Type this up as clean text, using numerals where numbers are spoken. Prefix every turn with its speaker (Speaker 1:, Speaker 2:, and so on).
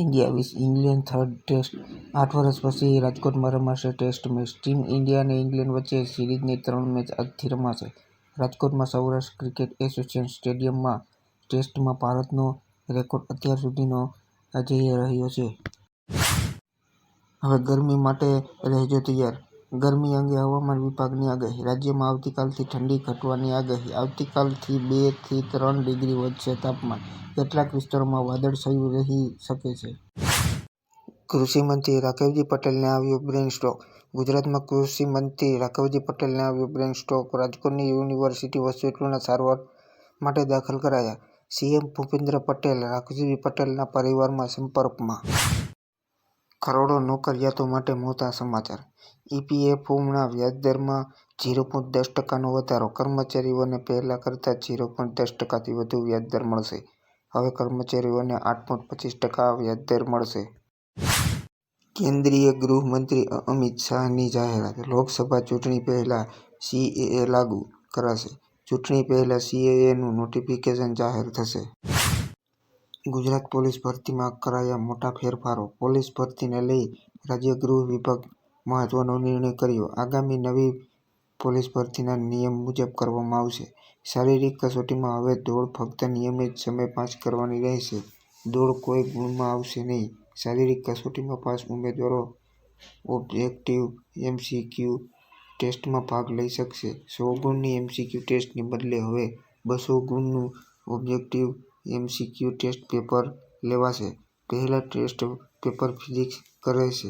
Speaker 1: India વિસ England third test 8 વર્ષ પછી રાજકોટમાં રમાશે ટેસ્ટ મેચ. ટીમ ઇન્ડિયા અને ઇંગ્લેન્ડ વચ્ચે સિરીઝની 3 મેચ આજથી રમાશે. રાજકોટમાં સૌરાષ્ટ્ર ક્રિકેટ એસોસિએશન સ્ટેડિયમમાં ટેસ્ટમાં ભારતનો રેકોર્ડ અત્યાર સુધીનો અજેય રહ્યો છે. હવે ગરમી માટે રહેજો તૈયાર. ગરમી અંગે હવામાન વિભાગની આગાહી. રાજ્યમાં આવતીકાલથી ઠંડી ઘટવાની આગાહી. આવતીકાલથી 2 થી 3 ડિગ્રી વધશે તાપમાન. કેટલાક વિસ્તારોમાં વાદળછાયું રહી શકે છે. કૃષિમંત્રી રાઘવજી પટેલને આવ્યો બ્રેઇન સ્ટ્રોક. ગુજરાતમાં કૃષિમંત્રી રાઘવજી પટેલને આવ્યો બ્રેઇન સ્ટ્રોક. રાજકોટની યુનિવર્સિટી હોસ્પિટલમાં સારવાર માટે દાખલ કરાયા. સીએમ ભૂપેન્દ્ર પટેલ રાઘવજી પટેલના પરિવારના સંપર્કમાં. કરોડો નોકરિયાતો માટે મોટા સમાચાર. ઈપીએફઓના વ્યાજદરમાં 0.10% વધારો. કર્મચારીઓને પહેલા કરતા 0.10%થી વધુ વ્યાજદર મળશે. હવે કર્મચારીઓને 8.25% વ્યાજદર મળશે. કેન્દ્રીય ગૃહમંત્રી અમિત શાહની જાહેરાત. લોકસભા ચૂંટણી પહેલા સીએએ લાગુ કરાશે. ચૂંટણી પહેલા સીએએનું નોટિફિકેશન જાહેર થશે. ગુજરાત પોલીસ ભરતીમાં કરાયા મોટા ફેરફારો. પોલીસ ભરતીને લઈ રાજ્ય ગૃહ વિભાગે મહત્વનો નિર્ણય કર્યો. આગામી નવી પોલીસ ભરતીના નિયમ મુજબ કરવામાં આવશે. શારીરિક કસોટીમાં હવે દોડ ફક્ત નિયમિત સમય પાસ કરવાની રહેશે. દોડ કોઈ ગુણમાં આવશે નહીં. શારીરિક કસોટીમાં પાસ ઉમેદવારો ઓબ્જેક્ટિવ એમસીક્યુ ટેસ્ટમાં ભાગ લઈ શકશે. 100 ગુણની એમસીક્યુ ટેસ્ટને બદલે હવે 200 ગુણનું ઓબ્જેક્ટિવ એમસીક્યુ ટેસ્ટ પેપર લેવાશે. પહેલા ટેસ્ટ પેપર ફિઝિક્સ રહેશે.